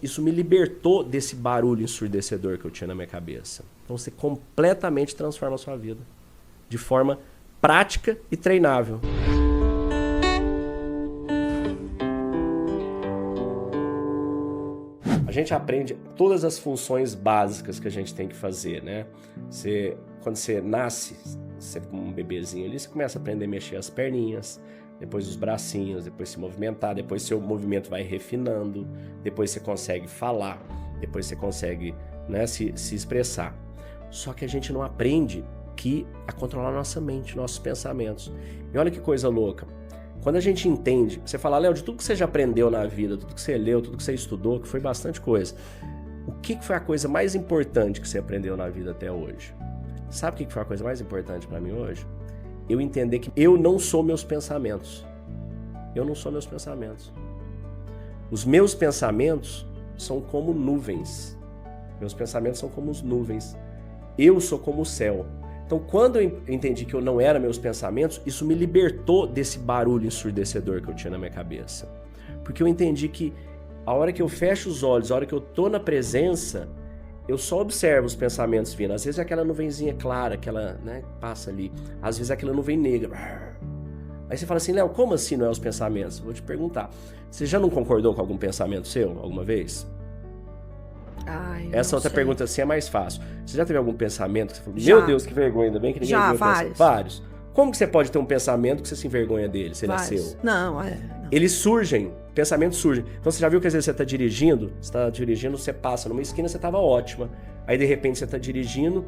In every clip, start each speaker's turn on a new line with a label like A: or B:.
A: Isso me libertou desse barulho ensurdecedor que eu tinha na minha cabeça. Então você completamente transforma a sua vida de forma prática e treinável. A gente aprende todas as funções básicas que a gente tem que fazer, né? Quando você nasce, você como um bebezinho ali, você começa a aprender a mexer as perninhas, depois os bracinhos, depois se movimentar, depois seu movimento vai refinando, depois você consegue falar, depois você consegue, né, se expressar. Só que a gente não aprende a controlar nossa mente, nossos pensamentos. E olha que coisa louca. Quando a gente entende, você fala, Léo, de tudo que você já aprendeu na vida, tudo que você leu, tudo que você estudou, que foi bastante coisa, o que foi a coisa mais importante que você aprendeu na vida até hoje? Sabe o que foi a coisa mais importante para mim hoje? Eu entender que eu não sou meus pensamentos. Eu não sou meus pensamentos. Os meus pensamentos são como nuvens. Meus pensamentos são como as nuvens. Eu sou como o céu. Então, quando eu entendi que eu não era meus pensamentos, isso me libertou desse barulho ensurdecedor que eu tinha na minha cabeça. Porque eu entendi que a hora que eu fecho os olhos, a hora que eu tô na presença, eu só observo os pensamentos vindo. Às vezes é aquela nuvenzinha clara, aquela, né, passa ali. Às vezes é aquela nuvem negra. Aí você fala assim, Léo, como assim não é os pensamentos? Vou te perguntar. Você já não concordou com algum pensamento seu alguma vez? Essa outra pergunta assim é mais fácil. Você já teve algum pensamento que você falou, meu Deus, que vergonha, ainda bem que ninguém viu
B: vários.
A: Vários. Como que você pode ter um pensamento que você se envergonha dele, se ele é seu?
B: Não.
A: Eles surgem, pensamentos surgem. Então você já viu que às vezes você está dirigindo, você passa numa esquina, você estava ótima. Aí de repente você está dirigindo,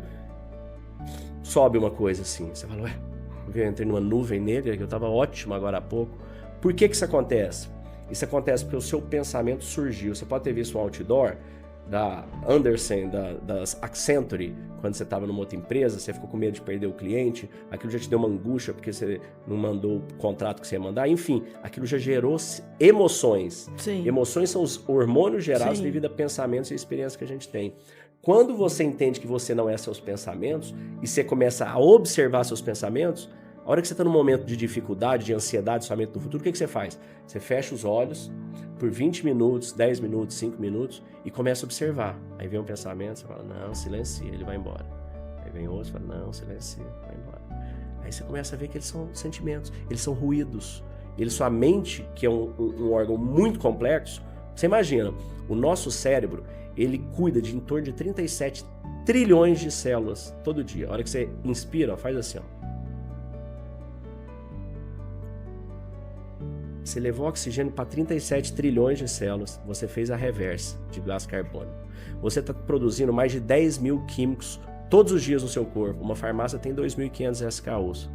A: sobe uma coisa assim. Você fala, eu entrei numa nuvem negra, que eu estava ótima agora há pouco. Por que isso acontece? Isso acontece porque o seu pensamento surgiu. Você pode ter visto um outdoor da Andersen, das Accenture, quando você estava numa outra empresa, você ficou com medo de perder o cliente, aquilo já te deu uma angústia porque você não mandou o contrato que você ia mandar, enfim, aquilo já gerou emoções.
B: Sim.
A: Emoções são os hormônios gerados devido a pensamentos e experiências que a gente tem. Quando você entende que você não é seus pensamentos e você começa a observar seus pensamentos, a hora que você está num momento de dificuldade, de ansiedade, somente do futuro, o que você faz? Você fecha os olhos por 20 minutos, 10 minutos, 5 minutos e começa a observar. Aí vem um pensamento, você fala, não, silencia, ele vai embora. Aí vem outro, você fala, não, silencia, vai embora. Aí você começa a ver que eles são sentimentos, eles são ruídos. Sua mente, que é um órgão muito complexo, você imagina, o nosso cérebro, ele cuida de em torno de 37 trilhões de células todo dia. A hora que você inspira, faz assim, ó. Você levou oxigênio para 37 trilhões de células, você fez a reversa de gás carbônico. Você está produzindo mais de 10 mil químicos todos os dias no seu corpo. Uma farmácia tem 2.500 SKUs.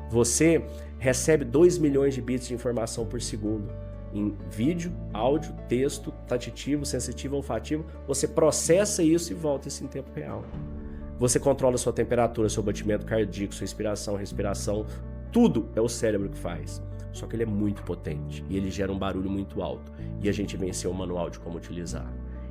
A: Você recebe 2 milhões de bits de informação por segundo. Em vídeo, áudio, texto, tatitivo, sensitivo, olfativo. Você processa isso e volta isso em tempo real. Você controla sua temperatura, seu batimento cardíaco, sua inspiração, respiração. Tudo é o cérebro que faz. Só que ele é muito potente e ele gera um barulho muito alto. E a gente venceu o manual de como utilizar.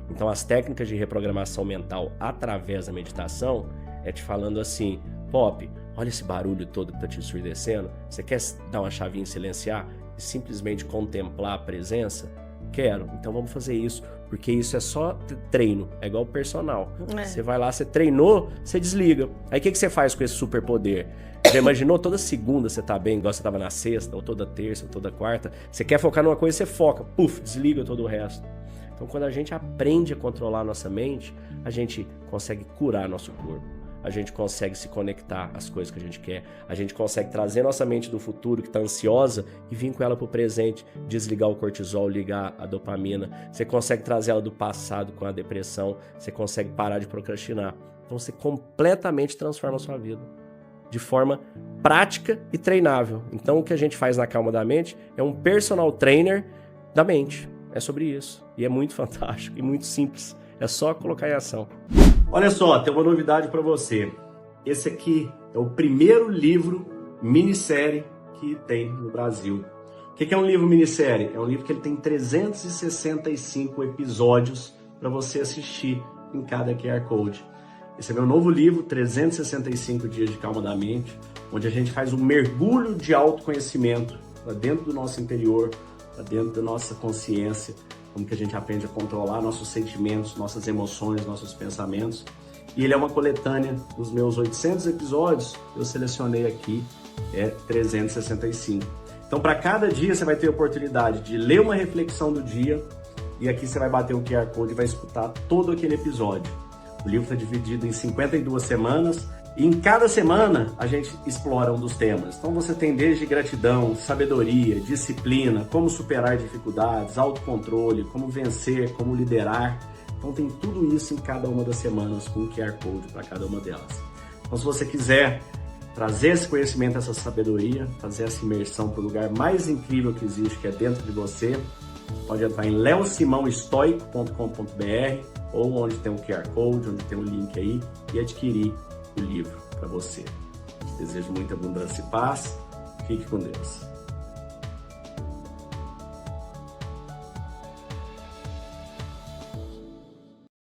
A: Então as técnicas de reprogramação mental através da meditação é te falando assim, Pop, olha esse barulho todo que está te ensurdecendo. Você quer dar uma chavinha e silenciar e simplesmente contemplar a presença? Quero. Então vamos fazer isso. Porque isso é só treino. É igual o personal. Você vai lá, você treinou, você desliga. Aí o que você faz com esse superpoder? Já imaginou toda segunda você tá bem, igual você tava na sexta, ou toda terça, ou toda quarta? Você quer focar numa coisa, você foca. Puf, desliga todo o resto. Então quando a gente aprende a controlar a nossa mente, a gente consegue curar nosso corpo. A gente consegue se conectar às coisas que a gente quer. A gente consegue trazer nossa mente do futuro, que está ansiosa, e vir com ela para o presente. Desligar o cortisol, ligar a dopamina. Você consegue trazer ela do passado com a depressão. Você consegue parar de procrastinar. Então você completamente transforma a sua vida. De forma prática e treinável. Então o que a gente faz na Calma da Mente é um personal trainer da mente. É sobre isso. E é muito fantástico e muito simples. É só colocar em ação. Olha só, tem uma novidade para você. Esse aqui é o primeiro livro minissérie que tem no Brasil. O que é um livro minissérie? É um livro que ele tem 365 episódios para você assistir em cada QR Code. Esse é meu novo livro, 365 Dias de Calma da Mente, onde a gente faz um mergulho de autoconhecimento para dentro do nosso interior, para dentro da nossa consciência, como que a gente aprende a controlar nossos sentimentos, nossas emoções, nossos pensamentos. E ele é uma coletânea dos meus 800 episódios, eu selecionei aqui 365. Então, para cada dia, você vai ter a oportunidade de ler uma reflexão do dia e aqui você vai bater o QR Code e vai escutar todo aquele episódio. O livro está dividido em 52 semanas e em cada semana a gente explora um dos temas. Então, você tem desde gratidão, sabedoria, disciplina, como superar dificuldades, autocontrole, como vencer, como liderar. Então, tem tudo isso em cada uma das semanas com o QR Code para cada uma delas. Então, se você quiser trazer esse conhecimento, essa sabedoria, fazer essa imersão para o lugar mais incrível que existe, que é dentro de você, pode entrar em leosimaoestoico.com.br ou onde tem o QR Code, onde tem o link aí, e adquirir o livro para você. Desejo muita abundância e paz. Fique com Deus.